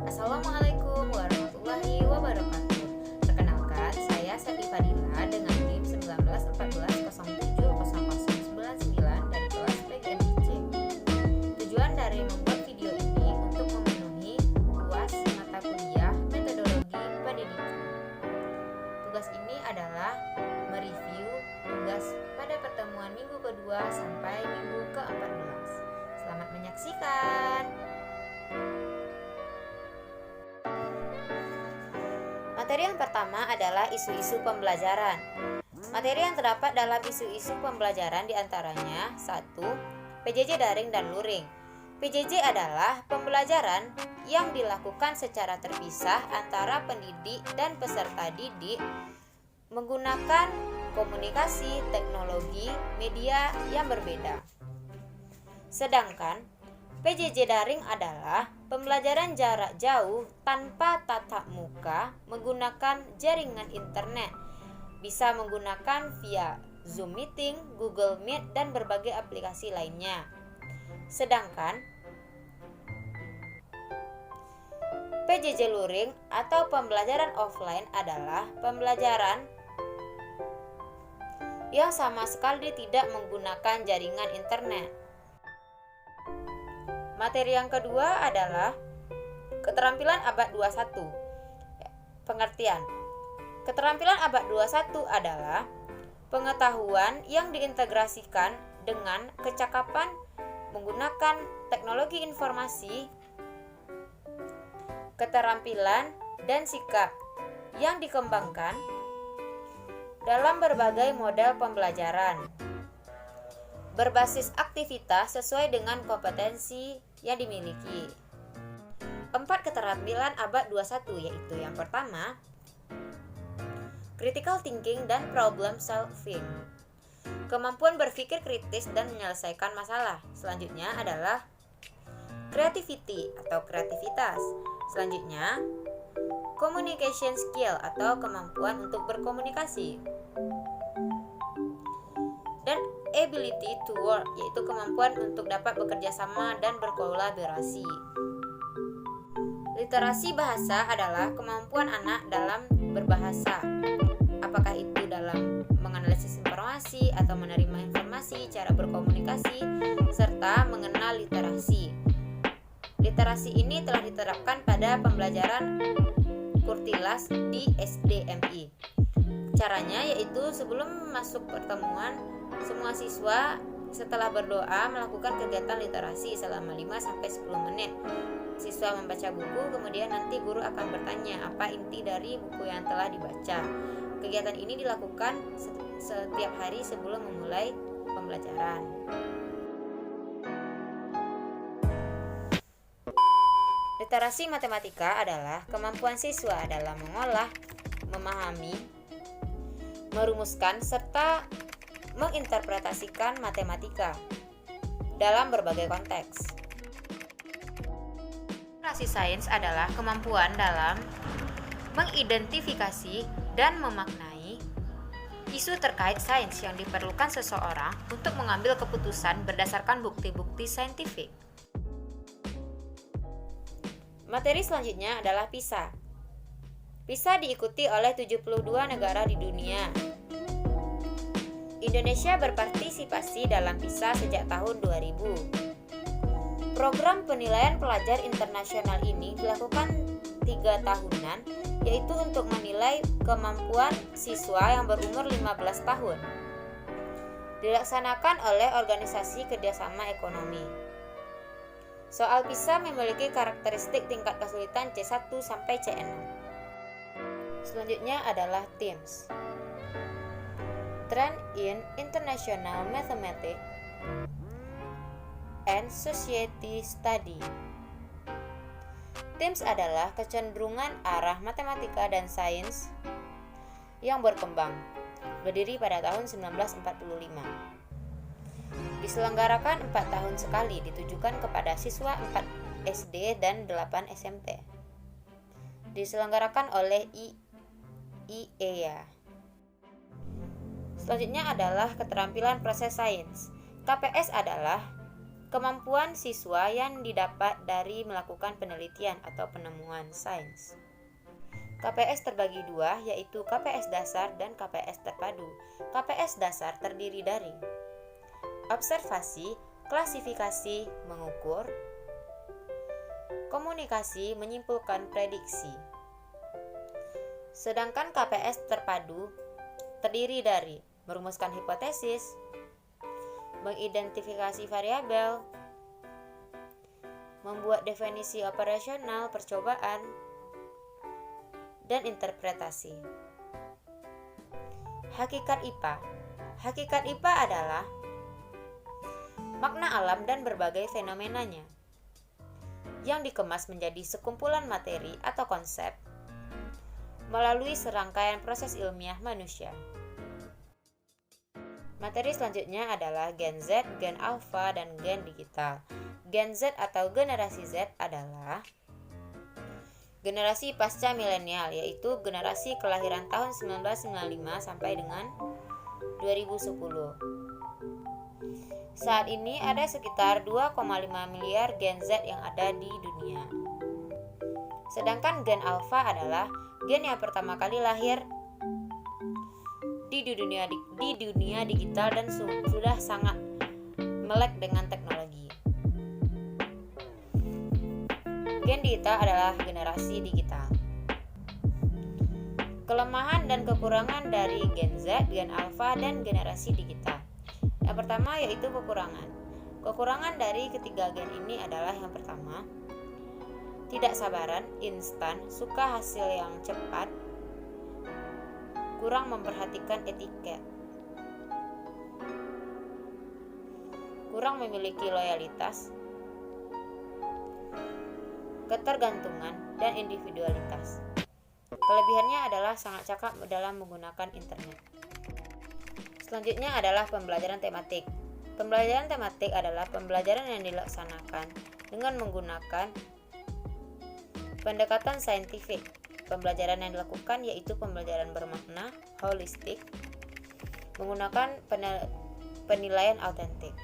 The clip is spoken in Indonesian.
Assalamualaikum warahmatullahi wabarakatuh. Perkenalkan, saya Seti Fadila dengan NIM 1914070099 dari kelas PGMIC. Tujuan dari membuat video ini untuk memenuhi tugas mata kuliah metodologi pendidikan. Tugas ini adalah mereview tugas pada pertemuan minggu kedua sampai minggu ke-14. Selamat menyaksikan. Materi yang pertama adalah isu-isu pembelajaran. Materi yang terdapat dalam isu-isu pembelajaran diantaranya 1. PJJ daring dan luring. PJJ adalah pembelajaran yang dilakukan secara terpisah antara pendidik dan peserta didik menggunakan komunikasi, teknologi, media yang berbeda. Sedangkan PJJ daring adalah pembelajaran jarak jauh tanpa tatap muka menggunakan jaringan internet. Bisa menggunakan via Zoom Meeting, Google Meet, dan berbagai aplikasi lainnya. Sedangkan PJJ luring atau pembelajaran offline adalah pembelajaran yang sama sekali tidak menggunakan jaringan internet. Materi yang kedua adalah keterampilan abad 21. Pengertian. Keterampilan abad 21 adalah pengetahuan yang diintegrasikan dengan kecakapan menggunakan teknologi informasi, keterampilan dan sikap yang dikembangkan dalam berbagai model pembelajaran, berbasis aktivitas sesuai dengan kompetensi yang dimiliki. 4 keterampilan abad 21 yaitu yang pertama, critical thinking dan problem solving. Kemampuan berpikir kritis dan menyelesaikan masalah. Selanjutnya adalah creativity atau kreativitas. Selanjutnya, communication skill atau kemampuan untuk berkomunikasi. Dan ability to work, yaitu kemampuan untuk dapat bekerja sama dan berkolaborasi. Literasi bahasa adalah kemampuan anak dalam berbahasa, apakah itu dalam menganalisis informasi atau menerima informasi, cara berkomunikasi, serta mengenal literasi. Literasi ini telah diterapkan pada pembelajaran Kurtilas di SDMI. Caranya yaitu sebelum masuk pertemuan, semua siswa setelah berdoa melakukan kegiatan literasi selama 5-10 menit. Siswa membaca buku, kemudian nanti guru akan bertanya apa inti dari buku yang telah dibaca. Kegiatan ini dilakukan setiap hari sebelum memulai pembelajaran. Literasi matematika adalah kemampuan siswa dalam mengolah, memahami, merumuskan, serta menginterpretasikan matematika dalam berbagai konteks. Literasi sains adalah kemampuan dalam mengidentifikasi dan memaknai isu terkait sains yang diperlukan seseorang untuk mengambil keputusan berdasarkan bukti-bukti saintifik. Materi selanjutnya adalah PISA. PISA diikuti oleh 72 negara di dunia. Indonesia berpartisipasi dalam PISA sejak tahun 2000. Program penilaian pelajar internasional ini dilakukan 3 tahunan, yaitu untuk menilai kemampuan siswa yang berumur 15 tahun. Dilaksanakan oleh Organisasi Kerjasama Ekonomi. Soal PISA memiliki karakteristik tingkat kesulitan C1 sampai C6. Selanjutnya adalah TIMSS. Trend in International Mathematics and Society Study. TIMSS adalah kecenderungan arah matematika dan sains yang berkembang, berdiri pada tahun 1945. Diselenggarakan 4 tahun sekali, ditujukan kepada siswa 4 SD dan 8 SMP. Diselenggarakan oleh IEA. Selanjutnya adalah keterampilan proses sains. KPS adalah kemampuan siswa yang didapat dari melakukan penelitian atau penemuan sains. KPS terbagi dua, yaitu KPS dasar dan KPS terpadu. KPS dasar terdiri dari observasi, klasifikasi, mengukur, komunikasi, menyimpulkan, prediksi. Sedangkan KPS terpadu terdiri dari merumuskan hipotesis, mengidentifikasi variabel, membuat definisi operasional percobaan, dan interpretasi. Hakikat IPA. Hakikat IPA adalah makna alam dan berbagai fenomenanya yang dikemas menjadi sekumpulan materi atau konsep melalui serangkaian proses ilmiah manusia. Materi selanjutnya adalah gen Z, gen alpha, dan gen digital. Gen Z atau generasi Z adalah generasi pasca milenial, yaitu generasi kelahiran tahun 1995 sampai dengan 2010. Saat ini ada sekitar 2,5 miliar gen Z yang ada di dunia. Sedangkan gen alpha adalah gen yang pertama kali lahir di dunia digital dan sudah sangat melek dengan teknologi. Gen digital adalah generasi digital. Kelemahan dan kekurangan dari gen Z, gen alpha, dan generasi digital. Yang pertama yaitu kekurangan. Kekurangan dari ketiga gen ini adalah yang pertama, tidak sabaran, instan, suka hasil yang cepat, kurang memperhatikan etika, kurang memiliki loyalitas, ketergantungan, dan individualitas. Kelebihannya adalah sangat cakap dalam menggunakan internet. Selanjutnya adalah pembelajaran tematik. Pembelajaran tematik adalah pembelajaran yang dilaksanakan dengan menggunakan pendekatan saintifik. Pembelajaran yang dilakukan yaitu pembelajaran bermakna, holistik, menggunakan penilaian autentik.